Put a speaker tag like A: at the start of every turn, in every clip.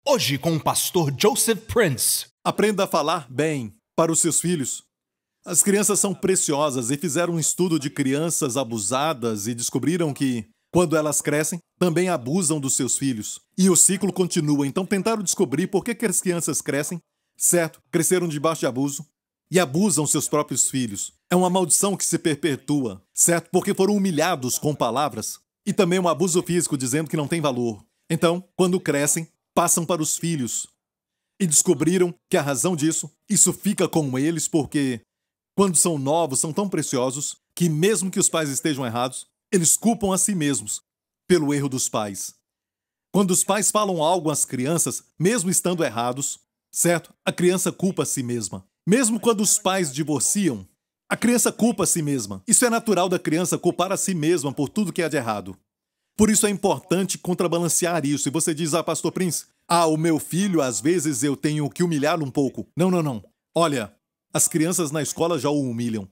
A: Hoje com o pastor Joseph Prince.
B: Aprenda a falar bem para os seus filhos. As crianças são preciosas e fizeram um estudo de crianças abusadas e descobriram que, quando elas crescem, também abusam dos seus filhos. E o ciclo continua. Então tentaram descobrir por que as crianças crescem, certo? Cresceram debaixo de abuso e abusam seus próprios filhos. É uma maldição que se perpetua, certo? Porque foram humilhados com palavras. E também um abuso físico dizendo que não tem valor. Então, quando crescem, passam para os filhos. E descobriram que a razão disso, isso fica com eles porque, quando são novos, são tão preciosos que mesmo que os pais estejam errados, eles culpam a si mesmos pelo erro dos pais. Quando os pais falam algo às crianças, mesmo estando errados, certo? A criança culpa a si mesma. Mesmo quando os pais divorciam, a criança culpa a si mesma. Isso é natural da criança culpar a si mesma por tudo que há de errado. Por isso é importante contrabalancear isso. E você diz, pastor Prince, o meu filho, às vezes eu tenho que humilhá-lo um pouco. Não. Olha, as crianças na escola já o humilham.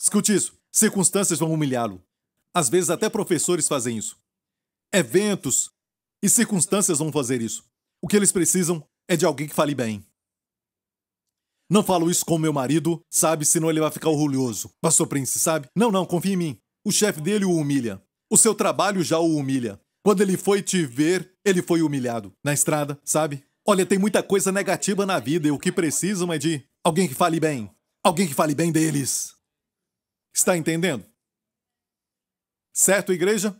B: Escute isso, circunstâncias vão humilhá-lo. Às vezes até professores fazem isso. Eventos e circunstâncias vão fazer isso. O que eles precisam é de alguém que fale bem. Não falo isso com meu marido, sabe, senão ele vai ficar orgulhoso. Pastor Prince, sabe? Não, confia em mim. O chefe dele o humilha. O seu trabalho já o humilha. Quando ele foi te ver, ele foi humilhado. Na estrada, sabe? Olha, tem muita coisa negativa na vida e o que precisam é de alguém que fale bem. Alguém que fale bem deles. Está entendendo? Certo, igreja?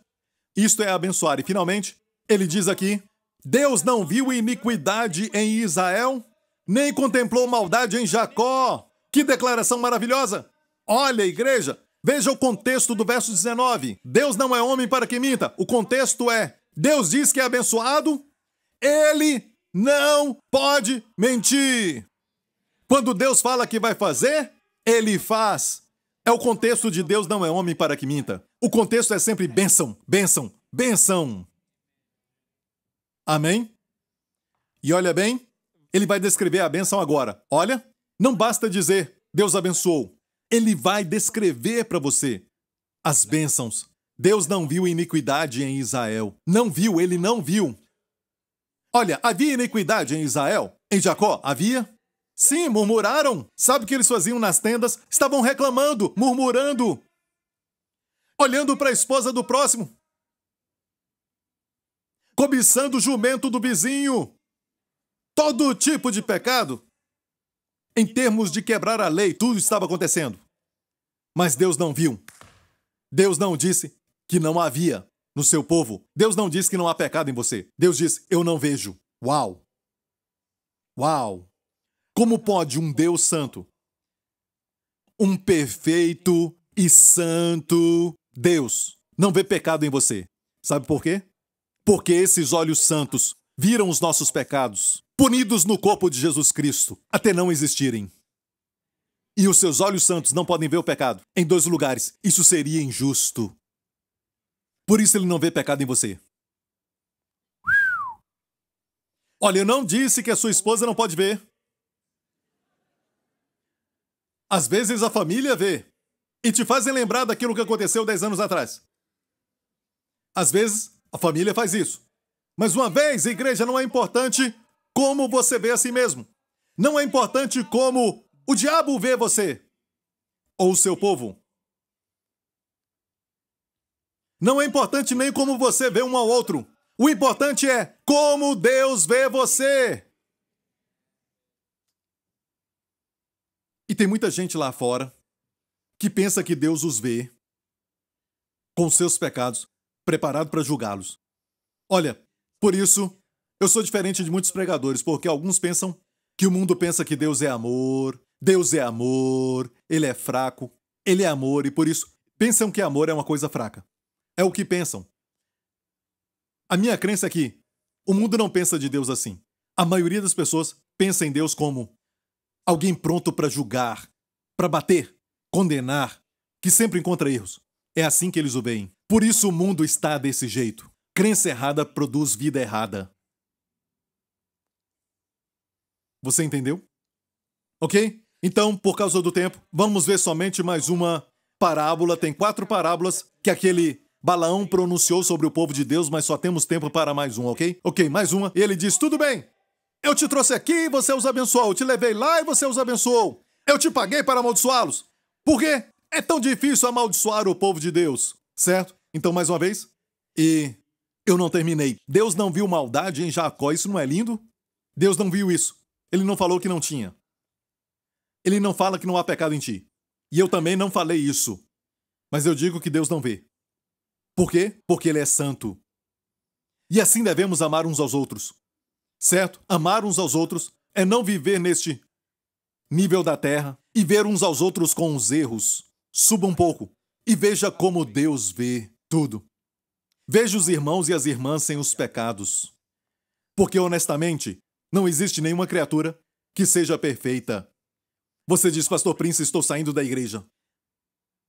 B: Isto é abençoar. E finalmente, ele diz aqui, Deus não viu iniquidade em Israel, nem contemplou maldade em Jacó. Que declaração maravilhosa! Olha, igreja, veja o contexto do verso 19. Deus não é homem para que minta. O contexto é, Deus diz que é abençoado, ele não pode mentir. Quando Deus fala que vai fazer, ele faz. É o contexto de Deus não é homem para que minta. O contexto é sempre bênção, bênção, bênção. Amém? E olha bem, ele vai descrever a bênção agora. Olha, não basta dizer, Deus abençoou. Ele vai descrever para você as bênçãos. Deus não viu iniquidade em Israel. Não viu, ele não viu. Olha, havia iniquidade em Israel? Em Jacó, havia? Sim, murmuraram. Sabe o que eles faziam nas tendas? Estavam reclamando, murmurando, olhando para a esposa do próximo, cobiçando o jumento do vizinho. Todo tipo de pecado. Em termos de quebrar a lei, tudo estava acontecendo. Mas Deus não viu. Deus não disse que não havia no seu povo. Deus não disse que não há pecado em você. Deus disse, eu não vejo. Uau! Uau! Como pode um Deus santo, um perfeito e santo Deus, não ver pecado em você? Sabe por quê? Porque esses olhos santos viram os nossos pecados, punidos no corpo de Jesus Cristo, até não existirem. E os seus olhos santos não podem ver o pecado em dois lugares. Isso seria injusto. Por isso ele não vê pecado em você. Olha, eu não disse que a sua esposa não pode ver. Às vezes a família vê e te fazem lembrar daquilo que aconteceu 10 anos atrás. Às vezes a família faz isso. Mas uma vez, a igreja, não é importante como você vê a si mesmo. Não é importante como o diabo vê você ou o seu povo. Não é importante nem como você vê um ao outro. O importante é como Deus vê você. E tem muita gente lá fora que pensa que Deus os vê com seus pecados, preparado para julgá-los. Olha, por isso, eu sou diferente de muitos pregadores, porque alguns pensam que o mundo pensa que Deus é amor, ele é fraco, ele é amor, e por isso pensam que amor é uma coisa fraca. É o que pensam. A minha crença é que o mundo não pensa de Deus assim. A maioria das pessoas pensa em Deus como alguém pronto para julgar, para bater, condenar, que sempre encontra erros. É assim que eles o veem. Por isso o mundo está desse jeito. Crença errada produz vida errada. Você entendeu? Ok? Então, por causa do tempo, vamos ver somente mais uma parábola. Tem 4 parábolas que aquele Balaão pronunciou sobre o povo de Deus, mas só temos tempo para mais um, ok? Ok, mais uma. E ele diz, tudo bem, Eu te trouxe aqui e você os abençoou. Eu te levei lá e você os abençoou. Eu te paguei para amaldiçoá-los. Por quê? É tão difícil amaldiçoar o povo de Deus, certo? Então, mais uma vez, e eu não terminei. Deus não viu maldade em Jacó. Isso não é lindo? Deus não viu isso. Ele não falou que não tinha. Ele não fala que não há pecado em ti. E eu também não falei isso. Mas eu digo que Deus não vê. Por quê? Porque Ele é santo. E assim devemos amar uns aos outros. Certo? Amar uns aos outros é não viver neste nível da terra e ver uns aos outros com os erros. Suba um pouco e veja como Deus vê tudo. Veja os irmãos e as irmãs sem os pecados. Porque, honestamente, não existe nenhuma criatura que seja perfeita. Você diz, Pastor Prince, estou saindo da igreja.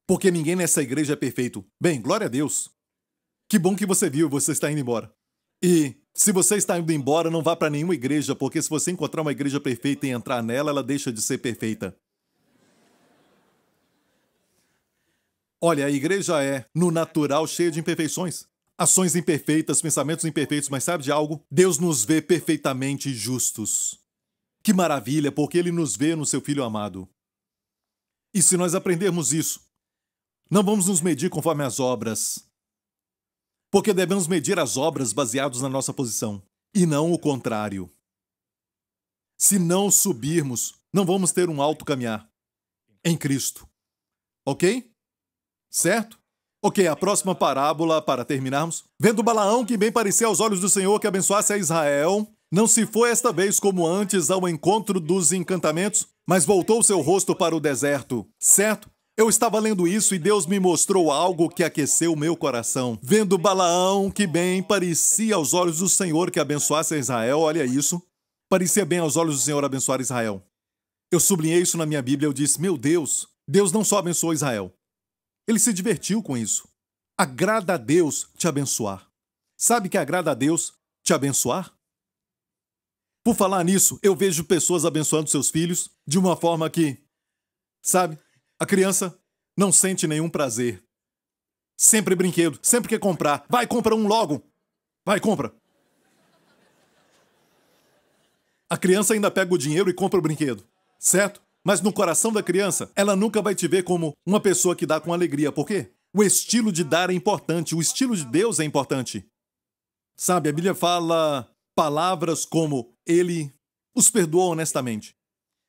B: Porque ninguém nessa igreja é perfeito. Bem, glória a Deus. Que bom que você viu, você está indo embora. E se você está indo embora, não vá para nenhuma igreja, porque se você encontrar uma igreja perfeita e entrar nela, ela deixa de ser perfeita. Olha, a igreja é, no natural, cheia de imperfeições. Ações imperfeitas, pensamentos imperfeitos, mas sabe de algo? Deus nos vê perfeitamente justos. Que maravilha, porque Ele nos vê no Seu Filho amado. E se nós aprendermos isso, não vamos nos medir conforme as obras, porque devemos medir as obras baseadas na nossa posição, e não o contrário. Se não subirmos, não vamos ter um alto caminhar em Cristo. Ok? Certo? Ok, a próxima parábola, para terminarmos. Vendo Balaão que bem parecia aos olhos do Senhor que abençoasse a Israel, não se foi esta vez como antes ao encontro dos encantamentos, mas voltou seu rosto para o deserto. Certo? Eu estava lendo isso e Deus me mostrou algo que aqueceu o meu coração. Vendo Balaão que bem parecia aos olhos do Senhor que abençoasse a Israel, olha isso. Parecia bem aos olhos do Senhor abençoar Israel. Eu sublinhei isso na minha Bíblia, eu disse, meu Deus, Deus não só abençoou Israel. Ele se divertiu com isso. Agrada a Deus te abençoar. Sabe que agrada a Deus te abençoar? Por falar nisso, eu vejo pessoas abençoando seus filhos de uma forma que, sabe, a criança não sente nenhum prazer. Sempre brinquedo, sempre quer comprar. Vai, compra um logo. Vai, compra. A criança ainda pega o dinheiro e compra o brinquedo, certo? Mas no coração da criança, ela nunca vai te ver como uma pessoa que dá com alegria. Por quê? O estilo de dar é importante, o estilo de Deus é importante. Sabe, a Bíblia fala palavras como Ele os perdoou honestamente.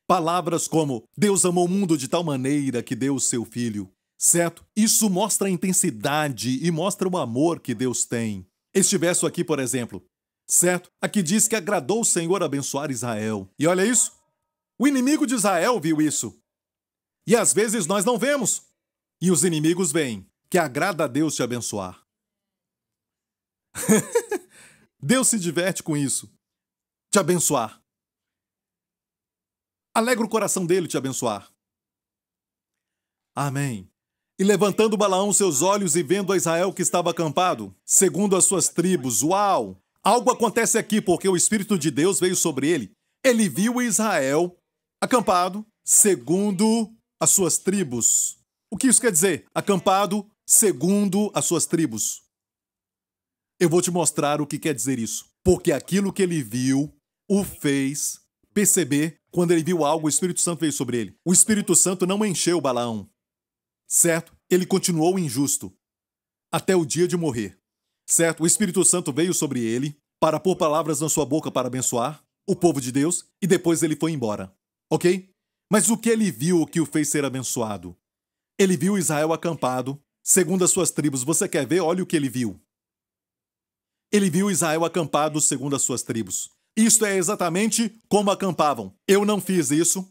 B: Palavras como Deus amou o mundo de tal maneira que deu o seu Filho. Certo? Isso mostra a intensidade e mostra o amor que Deus tem. Este verso aqui, por exemplo, certo? Aqui diz que agradou o Senhor abençoar Israel. E olha isso. O inimigo de Israel viu isso. E às vezes nós não vemos. E os inimigos veem que agrada a Deus te abençoar. Deus se diverte com isso. Te abençoar. Alegra o coração dele te abençoar. Amém. E levantando Balaão seus olhos e vendo a Israel que estava acampado, segundo as suas tribos, uau! Algo acontece aqui porque o Espírito de Deus veio sobre ele. Ele viu Israel acampado segundo as suas tribos. O que isso quer dizer? Acampado segundo as suas tribos. Eu vou te mostrar o que quer dizer isso. Porque aquilo que ele viu o fez perceber. Quando ele viu algo, o Espírito Santo veio sobre ele. O Espírito Santo não encheu Balaão. Certo? Ele continuou injusto até o dia de morrer. Certo? O Espírito Santo veio sobre ele para pôr palavras na sua boca para abençoar o povo de Deus e depois ele foi embora. Ok? Mas o que ele viu que o fez ser abençoado? Ele viu Israel acampado, segundo as suas tribos. Você quer ver? Olha o que ele viu. Ele viu Israel acampado segundo as suas tribos. Isto é exatamente como acampavam. Eu não fiz isso.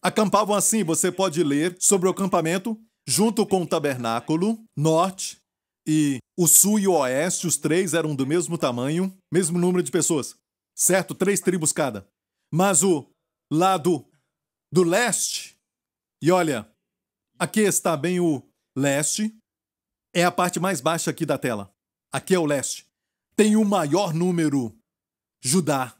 B: Acampavam assim, você pode ler sobre o acampamento, junto com o tabernáculo, norte e o sul e o oeste, os três eram do mesmo tamanho, mesmo número de pessoas. Certo? 3 tribos cada. Mas o lado do leste, e olha, aqui está bem o leste, é a parte mais baixa aqui da tela. Aqui é o leste. Tem o maior número, Judá,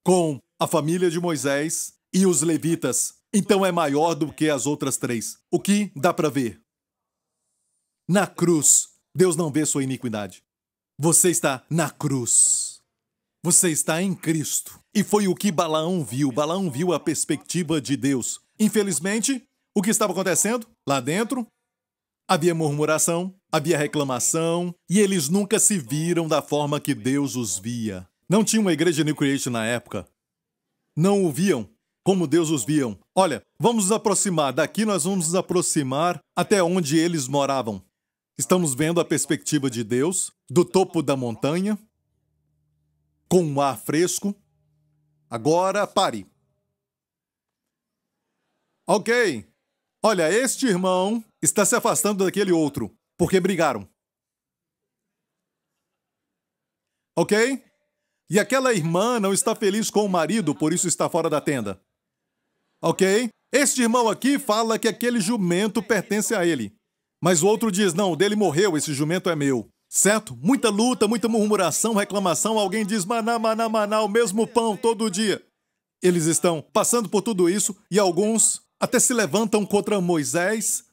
B: com a família de Moisés e os levitas. Então é maior do que as outras 3. O que dá para ver? Na cruz, Deus não vê sua iniquidade. Você está na cruz. Você está em Cristo. E foi o que Balaão viu. Balaão viu a perspectiva de Deus. Infelizmente, o que estava acontecendo lá dentro? Havia murmuração, havia reclamação, e eles nunca se viram da forma que Deus os via. Não tinha uma igreja New Creation na época. Não o viam como Deus os viam. Olha, vamos nos aproximar. Daqui nós vamos nos aproximar até onde eles moravam. Estamos vendo a perspectiva de Deus, do topo da montanha, com um ar fresco. Agora, pare. Ok. Olha, este irmão está se afastando daquele outro, porque brigaram. Ok? E aquela irmã não está feliz com o marido, por isso está fora da tenda. Ok? Este irmão aqui fala que aquele jumento pertence a ele. Mas o outro diz, não, o dele morreu, esse jumento é meu. Certo? Muita luta, muita murmuração, reclamação. Alguém diz, maná, maná, maná, o mesmo pão todo dia. Eles estão passando por tudo isso e alguns até se levantam contra Moisés.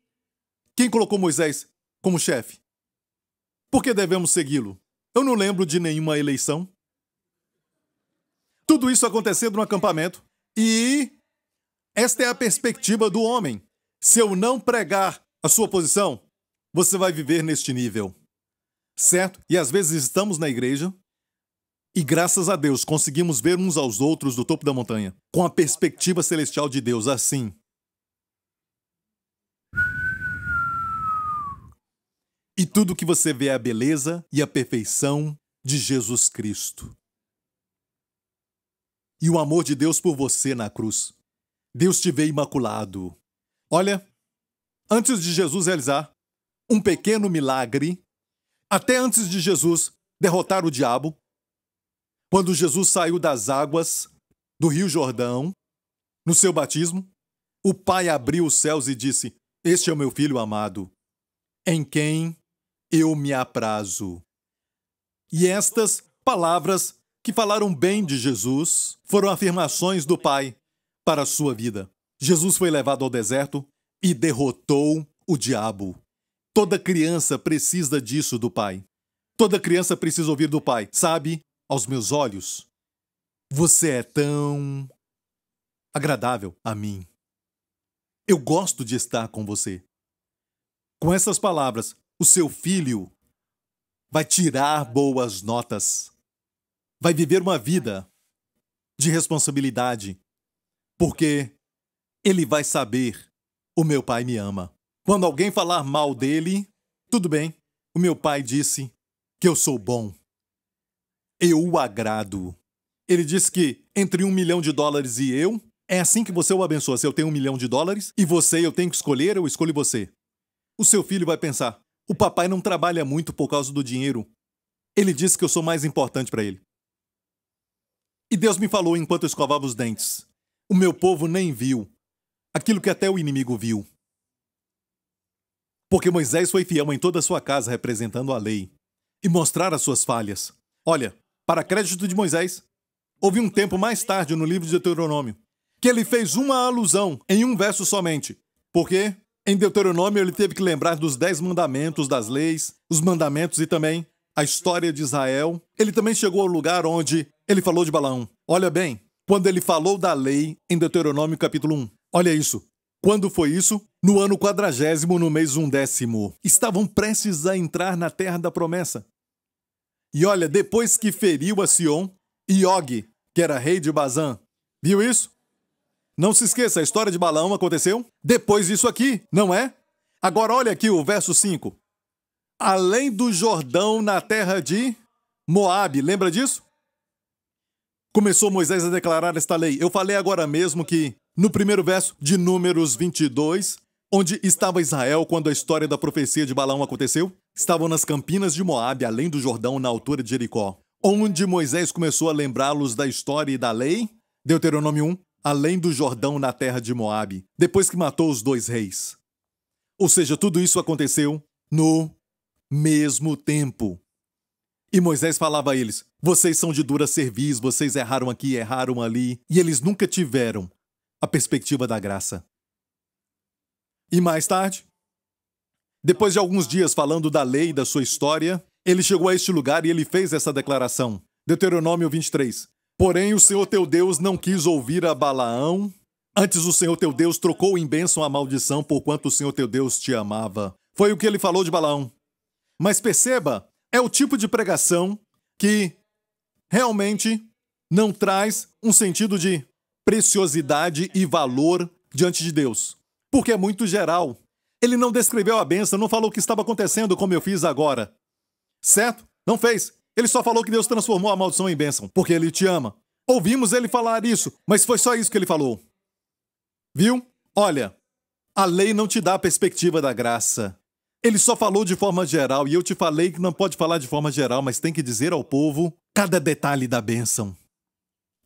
B: Quem colocou Moisés como chefe? Por que devemos segui-lo? Eu não lembro de nenhuma eleição. Tudo isso acontecendo no acampamento. E esta é a perspectiva do homem. Se eu não pregar a sua posição, você vai viver neste nível. Certo? E às vezes estamos na igreja e, graças a Deus, conseguimos ver uns aos outros do topo da montanha, com a perspectiva celestial de Deus, assim. E tudo que você vê é a beleza e a perfeição de Jesus Cristo. E o amor de Deus por você na cruz. Deus te vê imaculado. Olha, antes de Jesus realizar um pequeno milagre, até antes de Jesus derrotar o diabo, quando Jesus saiu das águas do Rio Jordão, no seu batismo, o Pai abriu os céus e disse, este é o meu Filho amado, em quem eu me aprazo. E estas palavras que falaram bem de Jesus foram afirmações do Pai para a sua vida. Jesus foi levado ao deserto e derrotou o diabo. Toda criança precisa disso do Pai. Toda criança precisa ouvir do Pai. Sabe, aos meus olhos, você é tão agradável a mim. Eu gosto de estar com você. Com essas palavras, o seu filho vai tirar boas notas. Vai viver uma vida de responsabilidade. Porque ele vai saber, o meu pai me ama. Quando alguém falar mal dele, tudo bem, o meu pai disse que eu sou bom. Eu o agrado. Ele disse que entre $1 milhão e eu, é assim que você o abençoa. Se eu tenho $1 milhão e você, eu tenho que escolher, eu escolho você. O seu filho vai pensar, o papai não trabalha muito por causa do dinheiro. Ele disse que eu sou mais importante para ele. E Deus me falou enquanto eu escovava os dentes. O meu povo nem viu aquilo que até o inimigo viu. Porque Moisés foi fiel em toda a sua casa, representando a lei, e mostrar as suas falhas. Olha, para crédito de Moisés, houve um tempo mais tarde no livro de Deuteronômio, que ele fez uma alusão em um verso somente. Porque em Deuteronômio ele teve que lembrar dos 10 mandamentos, das leis, os mandamentos e também a história de Israel. Ele também chegou ao lugar onde ele falou de Balaão. Olha bem, quando ele falou da lei em Deuteronômio capítulo 1. Olha isso. Quando foi isso? No ano 40º, no mês 1º. Estavam prestes a entrar na terra da promessa. E olha, depois que feriu a Sion e Og, que era rei de Bazã. Viu isso? Não se esqueça, a história de Balaão aconteceu depois disso aqui, não é? Agora olha aqui o verso 5. Além do Jordão, na terra de Moabe. Lembra disso? Começou Moisés a declarar esta lei. Eu falei agora mesmo que, no primeiro verso de Números 22, onde estava Israel quando a história da profecia de Balaão aconteceu, estavam nas campinas de Moabe, além do Jordão, na altura de Jericó. Onde Moisés começou a lembrá-los da história e da lei, Deuteronômio 1, além do Jordão, na terra de Moabe, depois que matou os 2 reis. Ou seja, tudo isso aconteceu no mesmo tempo. E Moisés falava a eles, vocês são de dura cerviz, vocês erraram aqui, erraram ali, e eles nunca tiveram a perspectiva da graça. E mais tarde, depois de alguns dias falando da lei e da sua história, ele chegou a este lugar e ele fez essa declaração. Deuteronômio 23. Porém, o Senhor teu Deus não quis ouvir a Balaão. Antes o Senhor teu Deus trocou em bênção a maldição, porquanto o Senhor teu Deus te amava. Foi o que ele falou de Balaão. Mas perceba, é o tipo de pregação que realmente não traz um sentido de preciosidade e valor diante de Deus. Porque é muito geral. Ele não descreveu a bênção, não falou o que estava acontecendo como eu fiz agora. Certo? Não fez. Ele só falou que Deus transformou a maldição em bênção, porque ele te ama. Ouvimos ele falar isso, mas foi só isso que ele falou. Viu? Olha, a lei não te dá a perspectiva da graça. Ele só falou de forma geral, e eu te falei que não pode falar de forma geral, mas tem que dizer ao povo cada detalhe da bênção.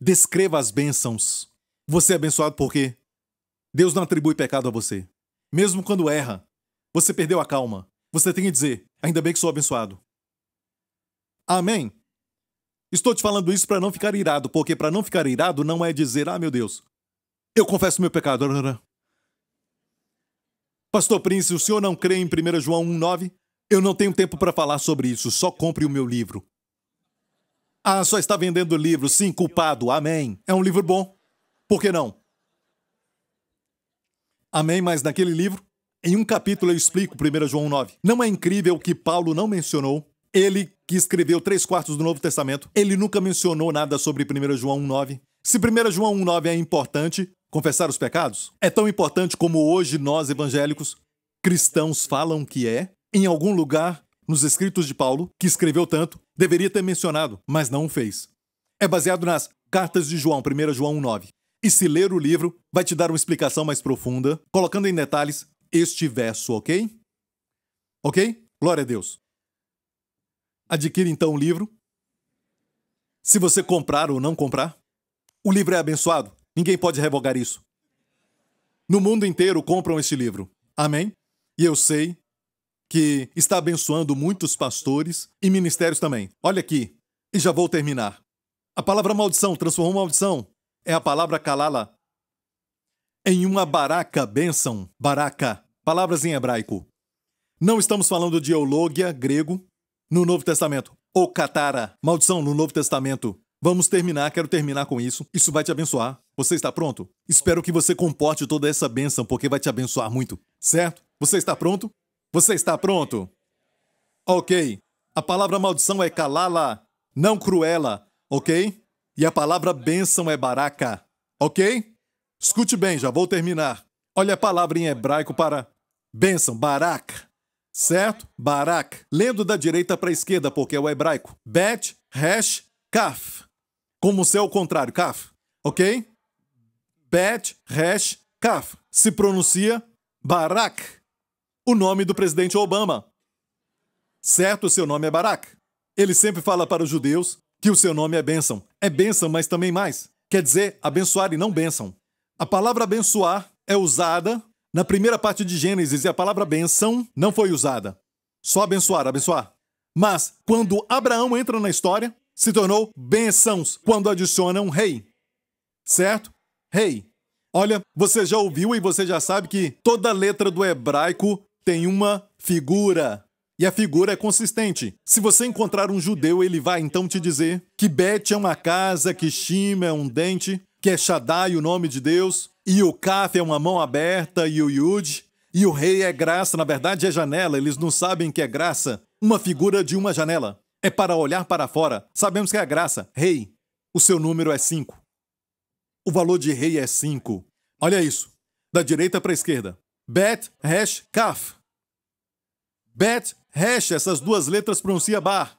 B: Descreva as bênçãos. Você é abençoado por quê? Deus não atribui pecado a você. Mesmo quando erra, você perdeu a calma. Você tem que dizer, ainda bem que sou abençoado. Amém? Estou te falando isso para não ficar irado, porque para não ficar irado não é dizer, meu Deus, eu confesso meu pecado. Pastor Prince, o senhor não crê em 1 João 1,9? Eu não tenho tempo para falar sobre isso, só compre o meu livro. Só está vendendo livro, sim, culpado, amém. É um livro bom, por que não? Amém, mas naquele livro, em um capítulo eu explico 1 João 1,9. Não é incrível que Paulo não mencionou? Ele que escreveu 3/4 do Novo Testamento, ele nunca mencionou nada sobre 1 João 1,9. Se 1 João 1,9 é importante, confessar os pecados, é tão importante como hoje nós evangélicos, cristãos falam que é, em algum lugar, nos escritos de Paulo, que escreveu tanto, deveria ter mencionado, mas não o fez. É baseado nas cartas de João, 1 João 1,9. E se ler o livro, vai te dar uma explicação mais profunda, colocando em detalhes este verso, ok? Ok? Glória a Deus. Adquire então o livro. Se você comprar ou não comprar, o livro é abençoado. Ninguém pode revogar isso. No mundo inteiro compram este livro. Amém? E eu sei que está abençoando muitos pastores e ministérios também. Olha aqui, e já vou terminar. A palavra maldição, transformou maldição, é a palavra kalala. Em uma baraca, bênção, baraka, palavras em hebraico. Não estamos falando de eulogia, grego, no Novo Testamento, ou katara, maldição no Novo Testamento. Vamos terminar, quero terminar com isso. Isso vai te abençoar. Você está pronto? Espero que você comporte toda essa bênção, porque vai te abençoar muito. Certo? Você está pronto? Você está pronto? Ok. A palavra maldição é kalala, não cruela, ok? E a palavra bênção é baraka, ok? Escute bem, já vou terminar. Olha a palavra em hebraico para bênção, barak. Certo? Barak. Lendo da direita para a esquerda, porque é o hebraico. Bet, resh, kaf. Como se é o contrário, kaf. Ok? Bet, resh, kaf. Se pronuncia Barak. O nome do presidente Obama. Certo? O seu nome é Barak. Ele sempre fala para os judeus que o seu nome é bênção. É bênção, mas também mais. Quer dizer, abençoar e não bênção. A palavra abençoar é usada na primeira parte de Gênesis e a palavra bênção não foi usada. Só abençoar, abençoar. Mas, quando Abraão entra na história, se tornou bênçãos quando adiciona um rei. Certo? Rei. Olha, você já ouviu e você já sabe que toda letra do hebraico tem uma figura. E a figura é consistente. Se você encontrar um judeu, ele vai então te dizer que Bet é uma casa, que Shim é um dente, que é Shaddai, o nome de Deus, e o Kaf é uma mão aberta, e o Yud, e o rei é graça, na verdade é janela, eles não sabem que é graça. Uma figura de uma janela. É para olhar para fora. Sabemos que é a graça. Rei, o seu número é 5. O valor de rei é 5. Olha isso. Da direita para a esquerda. Bet, Resh, Kaf. Bet, Resh, essas duas letras pronuncia Bar.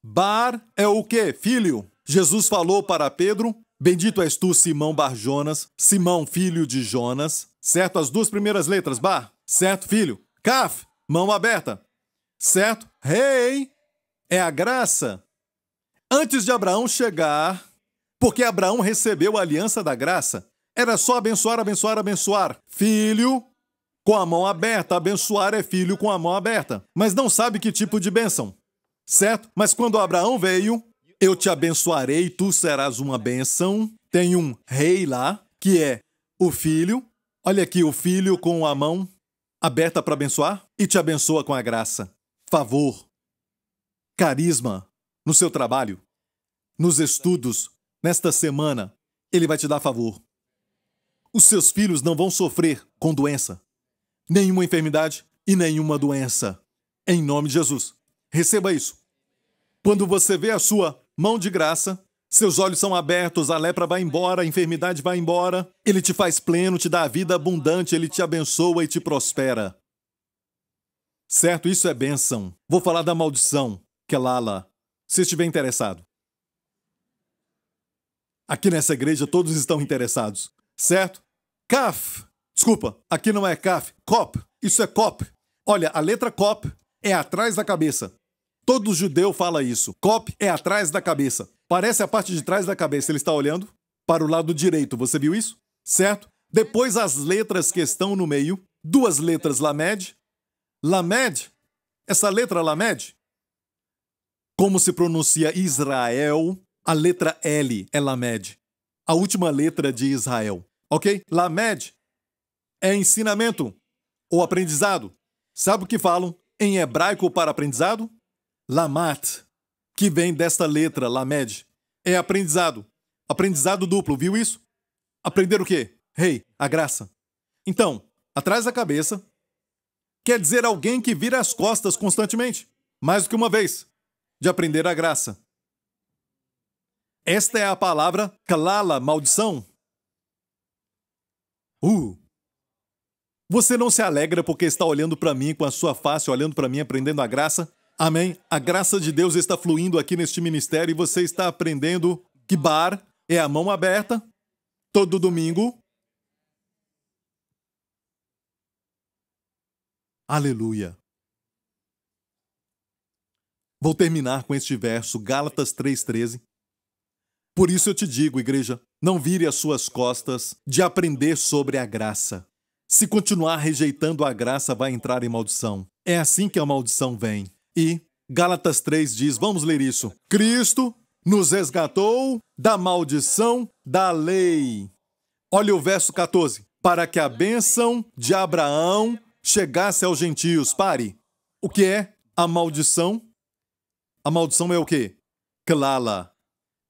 B: Bar é o quê? Filho. Jesus falou para Pedro, bendito és tu, Simão Bar-Jonas, Simão, filho de Jonas. Certo? As duas primeiras letras, Bar. Certo, filho. Kaf, mão aberta. Certo? Rei é a graça. Antes de Abraão chegar, porque Abraão recebeu a aliança da graça, era só abençoar, abençoar, abençoar. Filho com a mão aberta. Abençoar é filho com a mão aberta. Mas não sabe que tipo de bênção. Certo? Mas quando Abraão veio, eu te abençoarei, tu serás uma bênção. Tem um rei lá, que é o filho. Olha aqui, o filho com a mão aberta para abençoar e te abençoa com a graça. Favor. Carisma no seu trabalho. nos estudos, nesta semana, Ele vai te dar favor. Os seus filhos não vão sofrer com doença, nenhuma enfermidade e nenhuma doença. Em nome de Jesus. Receba isso. Quando você vê a sua mão de graça, seus olhos são abertos, a lepra vai embora, a enfermidade vai embora, Ele te faz pleno, te dá a vida abundante, Ele te abençoa e te prospera. Certo? Isso é bênção. Vou falar da maldição, que é Lala, se estiver interessado. Aqui nessa igreja todos estão interessados, certo? Kaf. Desculpa, aqui não é Kaf, Kop. Isso é Kop. Olha, a letra Kop é atrás da cabeça. Todo judeu fala isso. Kop é atrás da cabeça. Parece a parte de trás da cabeça. Ele está olhando para o lado direito. Você viu isso? Certo? Depois as letras que estão no meio. Duas letras Lamed. Lamed. Essa letra Lamed. Como se pronuncia Israel, a letra L é Lamed. A última letra de Israel. Ok? Lamed é ensinamento ou aprendizado. Sabe o que falam em hebraico para aprendizado? Lamat, que vem desta letra, Lamed, é aprendizado. Aprendizado duplo, viu isso? Aprender o quê? A graça. Então, atrás da cabeça, quer dizer alguém que vira as costas constantemente, mais do que uma vez, de aprender a graça. Esta é a palavra kalala, maldição. Você não se alegra porque está olhando para mim com a sua face, olhando para mim, aprendendo a graça? Amém? A graça de Deus está fluindo aqui neste ministério e você está aprendendo que bar é a mão aberta, todo domingo. Aleluia. Vou terminar com este verso, Gálatas 3,13. Por isso eu te digo, igreja, não vire as suas costas de aprender sobre a graça. Se continuar rejeitando a graça, vai entrar em maldição. É assim que a maldição vem. E Gálatas 3 diz, vamos ler isso. Cristo nos resgatou da maldição da lei. Olha o verso 14. Para que a bênção de Abraão chegasse aos gentios. Pare. O que é a maldição? A maldição é o quê? Klala.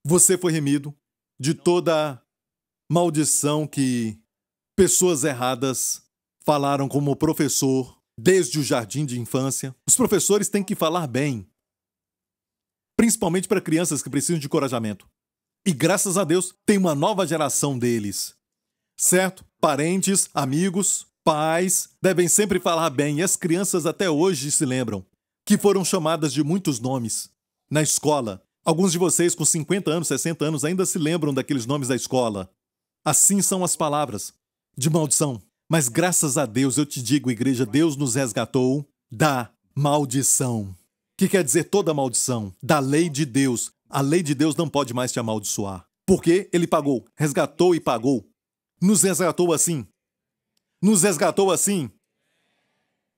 B: Você foi remido de toda maldição que pessoas erradas falaram como professor desde o jardim de infância. Os professores têm que falar bem, principalmente para crianças que precisam de encorajamento. E graças a Deus tem uma nova geração deles. Certo? Parentes, amigos, pais devem sempre falar bem. E as crianças até hoje se lembram que foram chamadas de muitos nomes na escola. Alguns de vocês com 50 anos, 60 anos ainda se lembram daqueles nomes da escola. Assim são as palavras de maldição. Mas graças a Deus, eu te digo, igreja, Deus nos resgatou da maldição. Que quer dizer toda maldição? Da lei de Deus. A lei de Deus não pode mais te amaldiçoar. Porque Ele pagou, resgatou e pagou. Nos resgatou assim. Nos resgatou assim.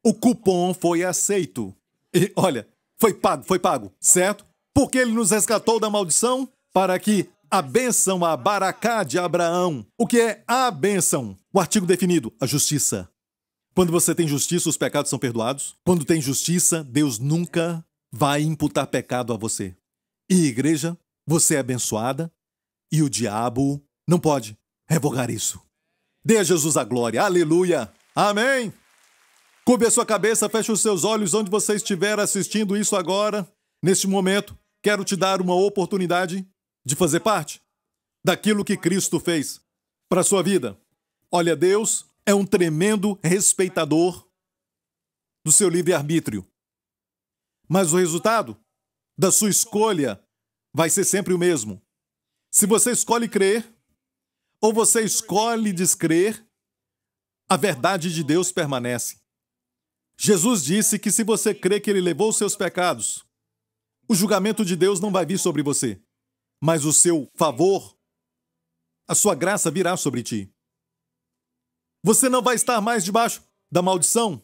B: O cupom foi aceito. E, olha, foi pago, certo? Porque Ele nos resgatou da maldição para que a bênção, a baracá de Abraão. O que é a bênção? O artigo definido, a justiça. Quando você tem justiça, os pecados são perdoados. Quando tem justiça, Deus nunca vai imputar pecado a você. E igreja, você é abençoada e o diabo não pode revogar isso. Dê a Jesus a glória. Aleluia. Amém. Curve a sua cabeça, feche os seus olhos onde você estiver assistindo isso agora. Neste momento, quero te dar uma oportunidade de fazer parte daquilo que Cristo fez para a sua vida. Olha, Deus é um tremendo respeitador do seu livre-arbítrio. Mas o resultado da sua escolha vai ser sempre o mesmo. Se você escolhe crer ou você escolhe descrer, a verdade de Deus permanece. Jesus disse que se você crê que Ele levou os seus pecados, o julgamento de Deus não vai vir sobre você, mas o seu favor, a sua graça virá sobre ti. Você não vai estar mais debaixo da maldição,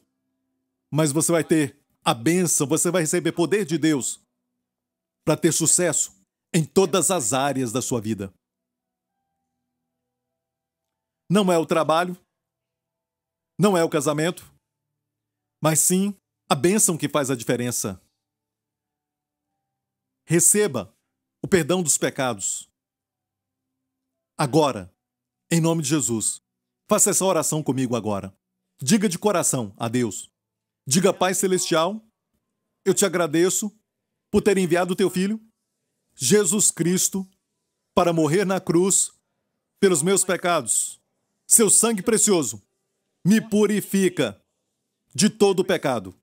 B: mas você vai ter a bênção, você vai receber poder de Deus para ter sucesso em todas as áreas da sua vida. Não é o trabalho, não é o casamento, mas sim a bênção que faz a diferença. Receba o perdão dos pecados. Agora, em nome de Jesus, faça essa oração comigo agora. Diga de coração a Deus. Diga, Pai Celestial, eu te agradeço por ter enviado o teu Filho, Jesus Cristo, para morrer na cruz pelos meus pecados. Seu sangue precioso me purifica de todo o pecado.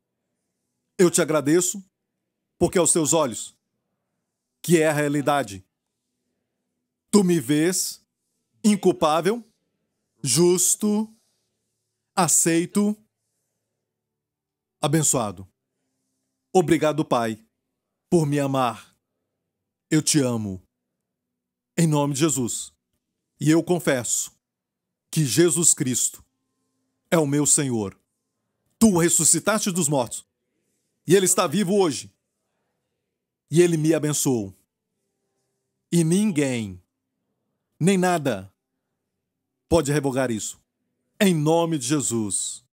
B: Eu te agradeço porque aos teus olhos, que é a realidade, tu me vês inculpável, justo, aceito, abençoado. Obrigado, Pai, por me amar. Eu te amo. Em nome de Jesus. E eu confesso que Jesus Cristo é o meu Senhor. Tu o ressuscitaste dos mortos. E Ele está vivo hoje. E Ele me abençoou. E ninguém, nem nada, pode revogar isso. Em nome de Jesus.